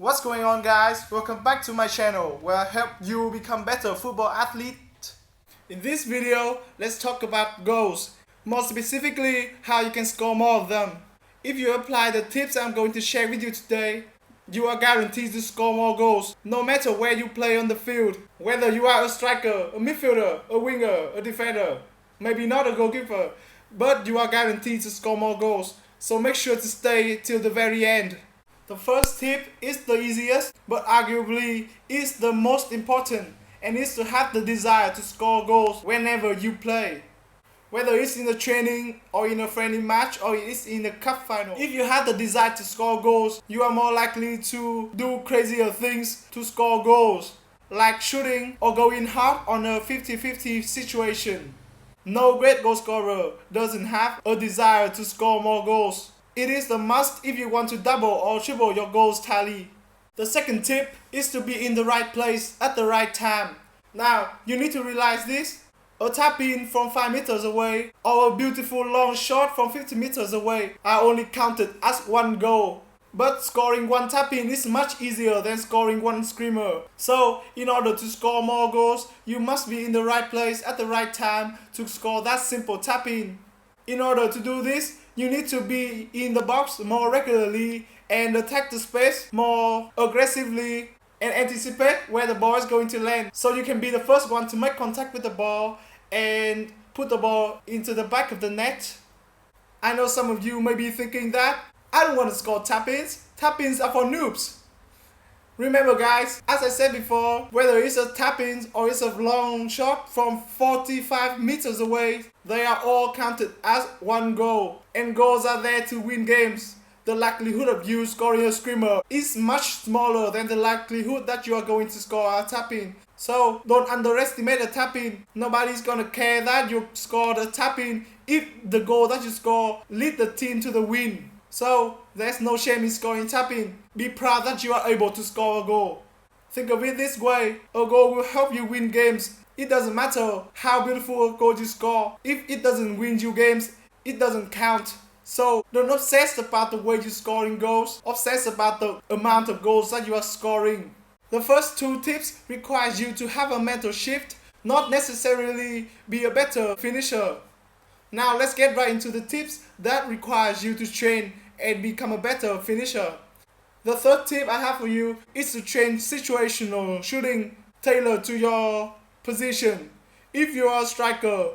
What's going on, guys? Welcome back to my channel where I help you become better football athlete. In this video, let's talk about goals. More specifically, how you can score more of them. If you apply the tips I'm going to share with you today, you are guaranteed to score more goals, no matter where you play on the field. Whether you are a striker, a midfielder, a winger, a defender, maybe not a goalkeeper, but you are guaranteed to score more goals. So make sure to stay till the very end. The first tip is the easiest, but arguably is the most important, and is to have the desire to score goals whenever you play. Whether it's in a training or in a friendly match or it's in a cup final. If you have the desire to score goals, you are more likely to do crazier things to score goals, like shooting or going hard on a 50-50 situation. No great goal scorer doesn't have a desire to score more goals. It is a must if you want to double or triple your goals tally. The second tip is to be in the right place at the right time. Now, you need to realize this. A tap-in from 5 meters away or a beautiful long shot from 50 meters away are only counted as one goal. But scoring one tap-in is much easier than scoring one screamer. So, in order to score more goals, you must be in the right place at the right time to score that simple tap-in. In order to do this, you need to be in the box more regularly and attack the space more aggressively and anticipate where the ball is going to land, so you can be the first one to make contact with the ball and put the ball into the back of the net. I know some of you may be thinking that I don't want to score tap-ins. Tap-ins are for noobs. Remember, guys, as I said before, whether it's a tap-in or it's a long shot from 45 meters away, they are all counted as one goal. And goals are there to win games. The likelihood of you scoring a screamer is much smaller than the likelihood that you are going to score a tap-in. So don't underestimate a tap-in. Nobody's gonna care that you scored a tap-in if the goal that you score lead the team to the win. So there's no shame in scoring tap-in. Be proud that you are able to score a goal. Think of it this way, a goal will help you win games. It doesn't matter how beautiful a goal you score. If it doesn't win you games, it doesn't count. So don't obsess about the way you're scoring goals. Obsess about the amount of goals that you are scoring. The first two tips requires you to have a mental shift, not necessarily be a better finisher. Now let's get right into the tips that requires you to train and become a better finisher. The third tip I have for you is to train situational shooting tailored to your position. If you are a striker,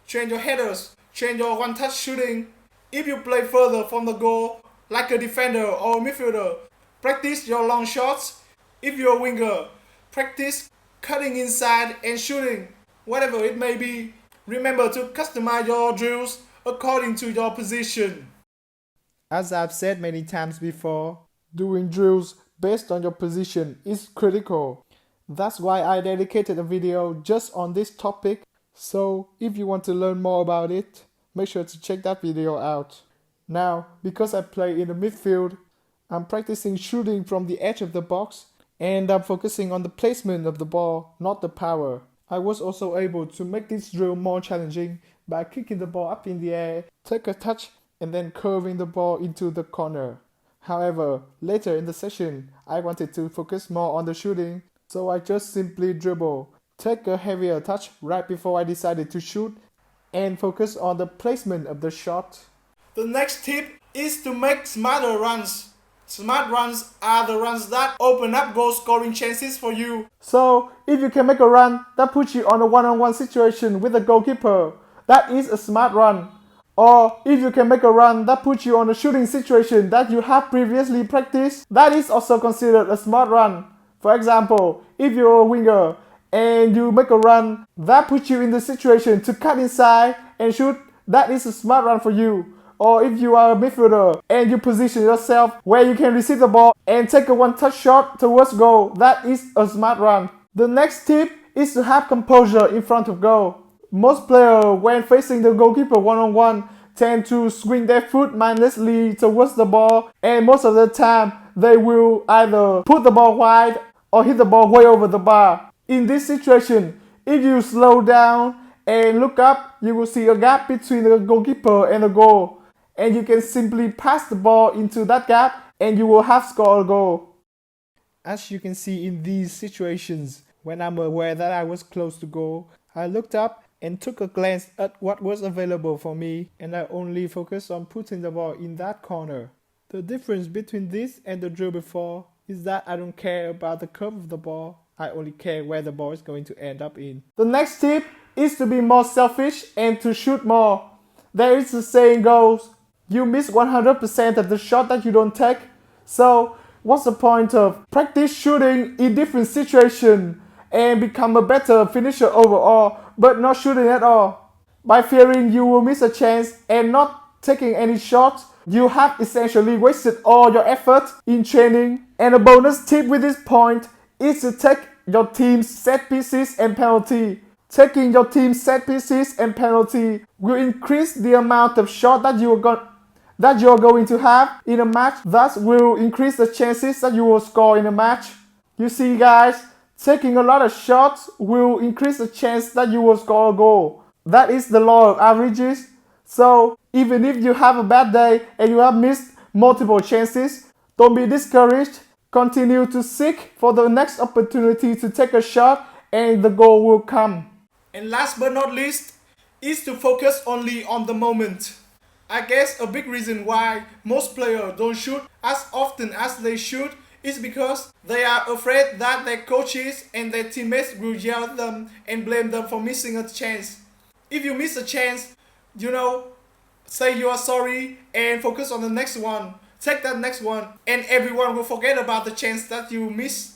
train your headers, train your one-touch shooting. If you play further from the goal, like a defender or a midfielder, practice your long shots. If you're a winger, practice cutting inside and shooting, whatever it may be. Remember to customize your drills according to your position. As I've said many times before, doing drills based on your position is critical. That's why I dedicated a video just on this topic. So if you want to learn more about it, make sure to check that video out. Now, because I play in the midfield, I'm practicing shooting from the edge of the box, and I'm focusing on the placement of the ball, not the power. I was also able to make this drill more challenging by kicking the ball up in the air, take a touch, and then curving the ball into the corner. However, later in the session, I wanted to focus more on the shooting, so I just simply dribble, take a heavier touch right before I decided to shoot, and focus on the placement of the shot. The next tip is to make smarter runs. Smart runs are the runs that open up goal scoring chances for you. So, if you can make a run that puts you on a one-on-one situation with a goalkeeper, that is a smart run. Or if you can make a run that puts you on a shooting situation that you have previously practiced, that is also considered a smart run. For example, if you're a winger and you make a run that puts you in the situation to cut inside and shoot, that is a smart run for you. Or if you are a midfielder and you position yourself where you can receive the ball and take a one-touch shot towards goal, that is a smart run. The next tip is to have composure in front of goal. Most players, when facing the goalkeeper one-on-one, tend to swing their foot mindlessly towards the ball, and most of the time they will either put the ball wide or hit the ball way over the bar. In this situation, if you slow down and look up, you will see a gap between the goalkeeper and the goal, and you can simply pass the ball into that gap and you will have scored a goal. As you can see in these situations, when I'm aware that I was close to goal, I looked up and took a glance at what was available for me, and I only focused on putting the ball in that corner. The difference between this and the drill before is that I don't care about the curve of the ball, I only care where the ball is going to end up in. The next tip is to be more selfish and to shoot more. There is a saying goes, you miss 100% of the shot that you don't take. So what's the point of practice shooting in different situations and become a better finisher overall, but not shooting at all? By fearing you will miss a chance and not taking any shots, you have essentially wasted all your effort in training. And a bonus tip with this point is to take your team's set pieces and penalty. Taking your team's set pieces and penalty will increase the amount of shot that you're going to have in a match, thus will increase the chances that you will score in a match. You see guys, taking a lot of shots will increase the chance that you will score a goal. That is the law of averages. So even if you have a bad day and you have missed multiple chances, don't be discouraged. Continue to seek for the next opportunity to take a shot and the goal will come. And last but not least is to focus only on the moment. I guess a big reason why most players don't shoot as often as they should is because they are afraid that their coaches and their teammates will yell at them and blame them for missing a chance. If you miss a chance, say you are sorry and focus on the next one. Take that next one and everyone will forget about the chance that you missed.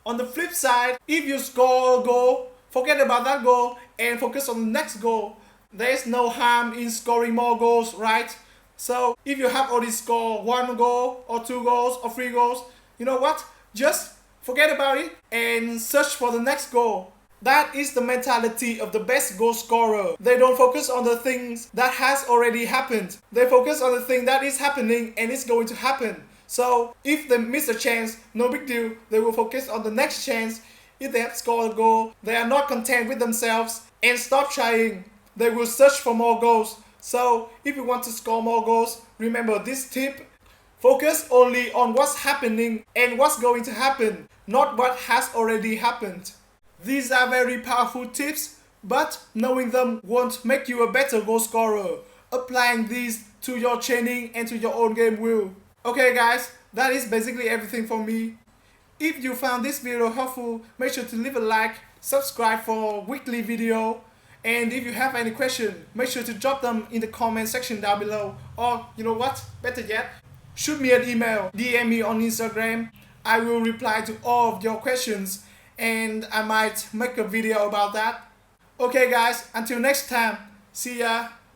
On the flip side, if you score a goal, forget about that goal and focus on the next goal. There is no harm in scoring more goals, right? So if you have already scored 1 goal or 2 goals or 3 goals, you know what? Just forget about it and search for the next goal. That is the mentality of the best goal scorer. They don't focus on the things that has already happened. They focus on the thing that is happening and is going to happen. So if they miss a chance, no big deal. They will focus on the next chance. If they have scored a goal, they are not content with themselves and stop trying. They will search for more goals. So if you want to score more goals, remember this tip. Focus only on what's happening and what's going to happen, not what has already happened. These are very powerful tips, but knowing them won't make you a better goal scorer. Applying these to your training and to your own game will. Okay guys, that is basically everything for me. If you found this video helpful, make sure to leave a like, subscribe for weekly video, and if you have any question, make sure to drop them in the comment section down below. Or you know what, better yet, shoot me an email, DM me on Instagram. I will reply to all of your questions and I might make a video about that. Okay guys, until next time, see ya.